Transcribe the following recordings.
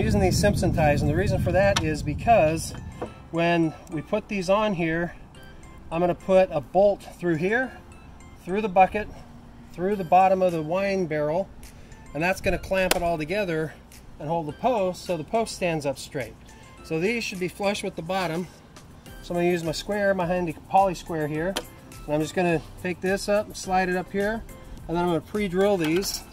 using these Simpson ties, and the reason for that is because when we put these on here, I'm going to put a bolt through here, through the bucket, through the bottom of the wine barrel, and that's going to clamp it all together and hold the post so the post stands up straight. So these should be flush with the bottom. So I'm going to use my square, my handy poly square here, and I'm just going to take this up, slide it up here, and then I'm going to pre-drill these.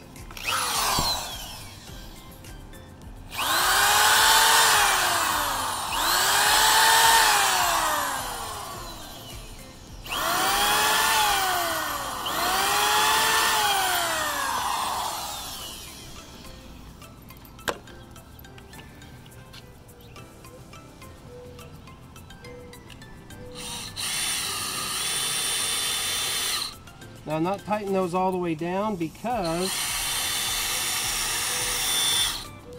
Now I'm not tightening those all the way down because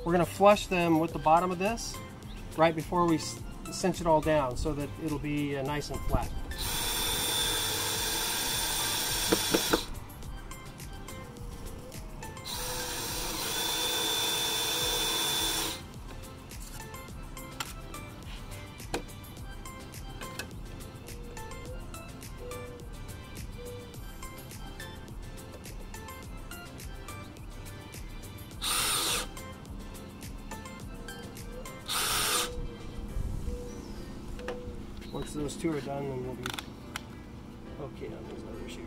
we're going to flush them with the bottom of this right before we cinch it all down so that it'll be nice and flat. Once those two are done, then we'll be okay on those others here.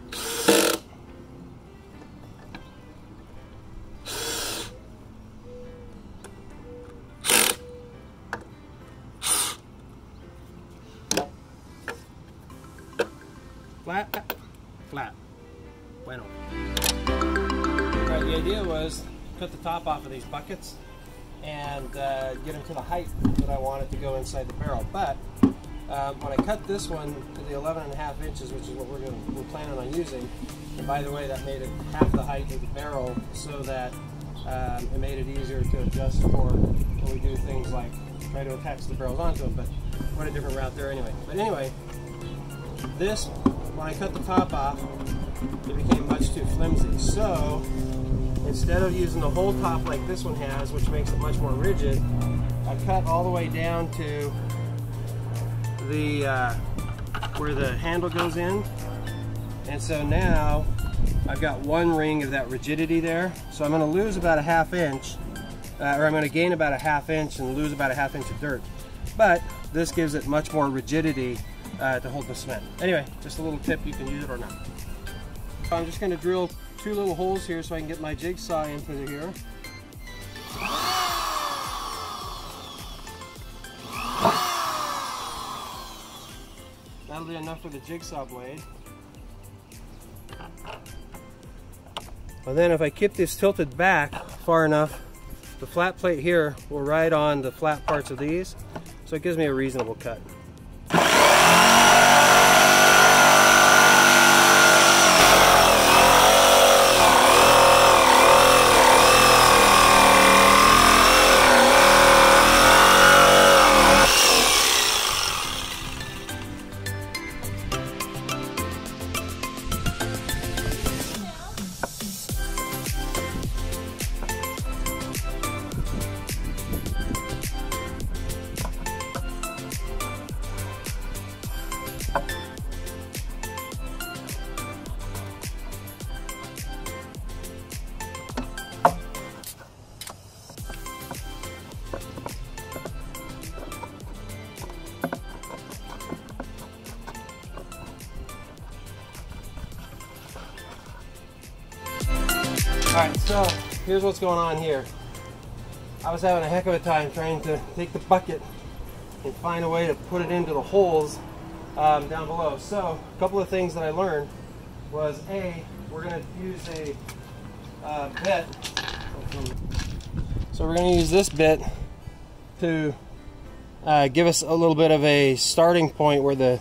Flat, flat. Bueno. Right, the idea was cut the top off of these buckets and get them to the height that I wanted to go inside the barrel. But when I cut this one to the 11.5 inches, which is what we're planning on using, and by the way, that made it half the height of the barrel, so that it made it easier to adjust for when we do things like try to attach the barrels onto them. But what a different route there anyway. But anyway, this, when I cut the top off, it became much too flimsy. So instead of using the whole top like this one has, which makes it much more rigid, I cut all the way down to the where the handle goes in, and so now I've got one ring of that rigidity there. So I'm going to lose about a ½ inch, or I'm going to gain about a ½ inch and lose about a ½ inch of dirt, but this gives it much more rigidity to hold the cement. Anyway, just a little tip, you can use it or not. So I'm just going to drill 2 little holes here so I can get my jigsaw into here. That'll be enough for the jigsaw blade. And then if I keep this tilted back far enough, the flat plate here will ride on the flat parts of these, so it gives me a reasonable cut. Alright, so here's what's going on here. I was having a heck of a time trying to take the bucket and find a way to put it into the holes down below. So a couple of things that I learned was, A, we're going to use a bit. So we're going to use this bit to give us a little bit of a starting point where the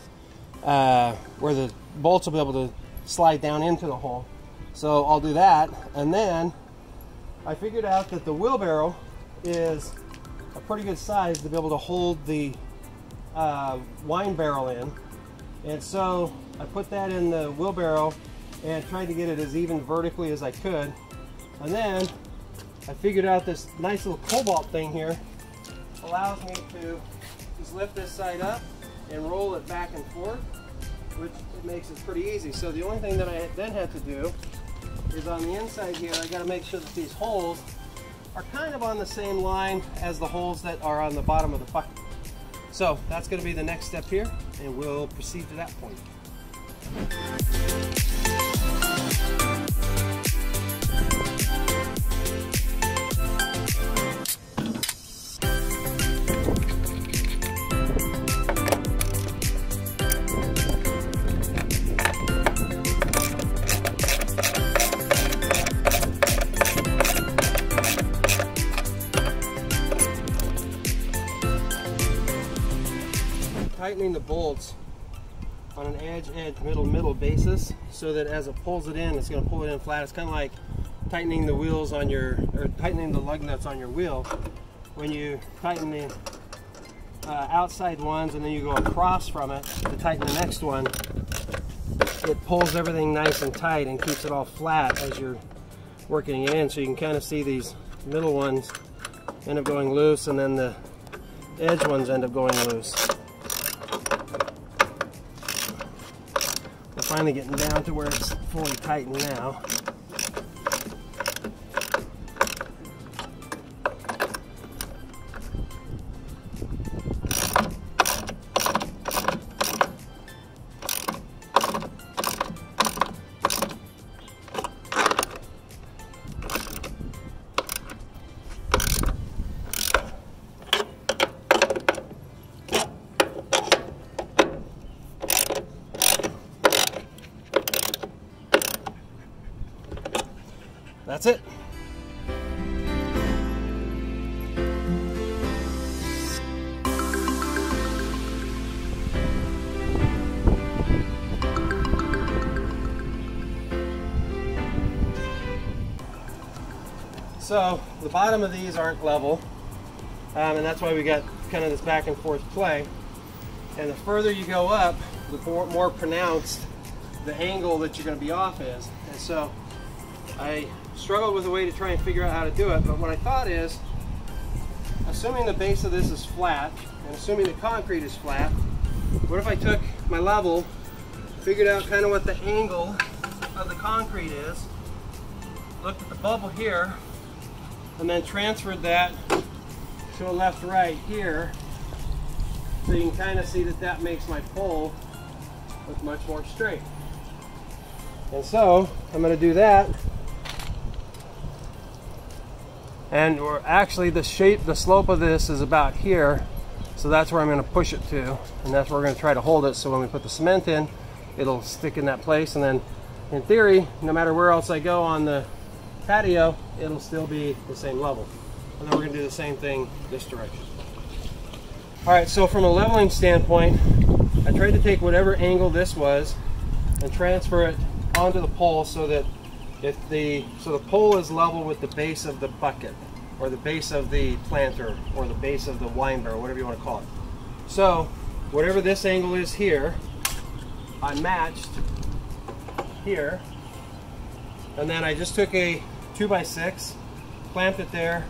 bolts will be able to slide down into the hole. So I'll do that, and then I figured out that the wheelbarrow is a pretty good size to be able to hold the wine barrel in, and so I put that in the wheelbarrow and tried to get it as even vertically as I could, and then I figured out this nice little cobalt thing here allows me to just lift this side up and roll it back and forth, which it makes it pretty easy. So the only thing that I then have to do is on the inside here, I got to make sure that these holes are kind of on the same line as the holes that are on the bottom of the bucket. So that's going to be the next step here, and we'll proceed to that point. Tightening the bolts on an edge middle basis so that as it pulls it in, it's going to pull it in flat. It's kind of like tightening the wheels on your, or tightening the lug nuts on your wheel. When you tighten the outside ones and then you go across from it to tighten the next one, it pulls everything nice and tight and keeps it all flat as you're working it in. So you can kind of see these middle ones end up going loose, and then the edge ones end up going loose. We're finally getting down to where it's fully tightened now. That's it. So the bottom of these aren't level, and that's why we got kind of this back and forth play. And the further you go up, the more pronounced the angle that you're going to be off is. And so I struggled with a way to try and figure out how to do it, but what I thought is, assuming the base of this is flat, and assuming the concrete is flat, what if I took my level, figured out kind of what the angle of the concrete is, looked at the bubble here, and then transferred that to a left-right here, so you can kind of see that that makes my pole look much more straight. And so I'm going to do that. And we're actually, the slope of this is about here, so that's where I'm going to push it to, and that's where we're going to try to hold it, so when we put the cement in, it'll stick in that place. And then in theory, no matter where else I go on the patio, it'll still be the same level. And then we're going to do the same thing this direction. Alright, so from a leveling standpoint, I tried to take whatever angle this was and transfer it onto the pole so that the pole is level with the base of the bucket, or the base of the planter, or the base of the wine barrel, whatever you want to call it. So whatever this angle is here, I matched here, and then I just took a 2x6, clamped it there,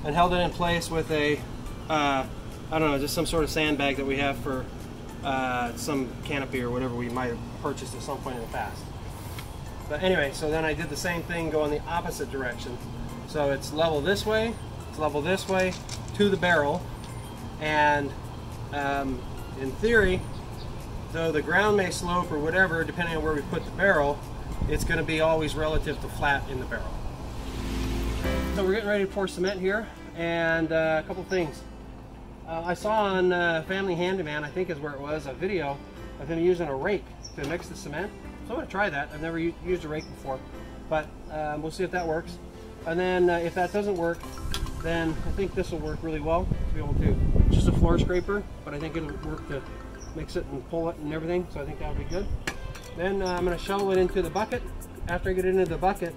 and held it in place with a I don't know, just some sort of sandbag that we have for some canopy or whatever we might have purchased at some point in the past. But anyway, so then I did the same thing, go in the opposite direction. So it's level this way, it's level this way to the barrel. And in theory, though the ground may slope or whatever, depending on where we put the barrel, it's going to be always relative to flat in the barrel. So we're getting ready to pour cement here, and a couple things. I saw on Family Handyman, I think is where it was, a video of him using a rake to mix the cement. So I'm going to try that. I've never used a rake before, but we'll see if that works. And then if that doesn't work, then I think this will work really well to be able to, just a floor scraper, but I think it'll work to mix it and pull it and everything, so I think that'll be good. Then I'm going to shovel it into the bucket. After I get it into the bucket,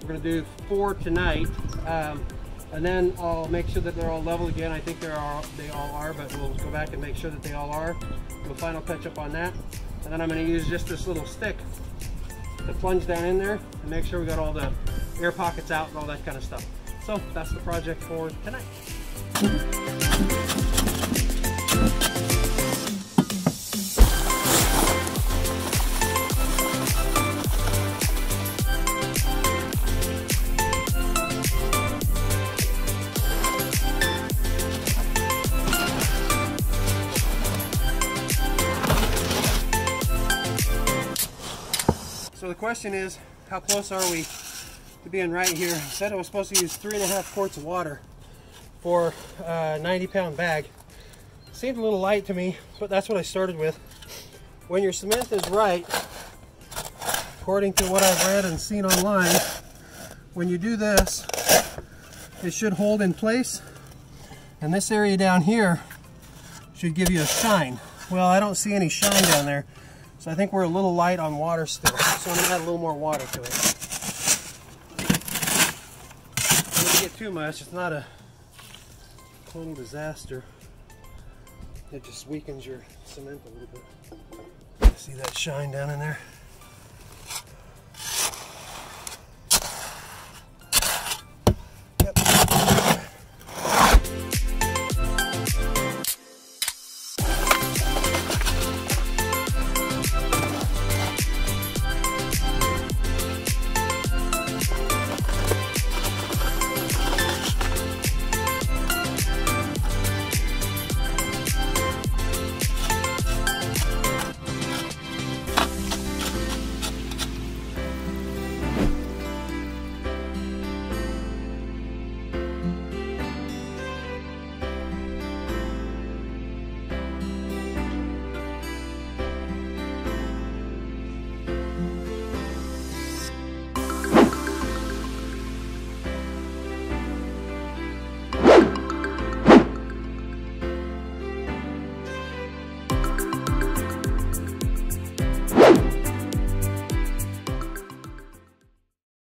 we're going to do 4 tonight, and then I'll make sure that they're all level again. I think they all are, but we'll go back and make sure that they all are. Do a final touch up on that. And then I'm going to use just this little stick to plunge down in there and make sure we got all the air pockets out and all that kind of stuff. So that's the project for tonight. So the question is, how close are we to being right here? I said I was supposed to use 3.5 quarts of water for a 90-pound bag. Seemed a little light to me, but that's what I started with. When your cement is right, according to what I've read and seen online, when you do this, it should hold in place, and this area down here should give you a shine. Well, I don't see any shine down there, so I think we're a little light on water still. So I'm going to add a little more water to it. Don't get too much, it's not a total disaster. It just weakens your cement a little bit. See that shine down in there?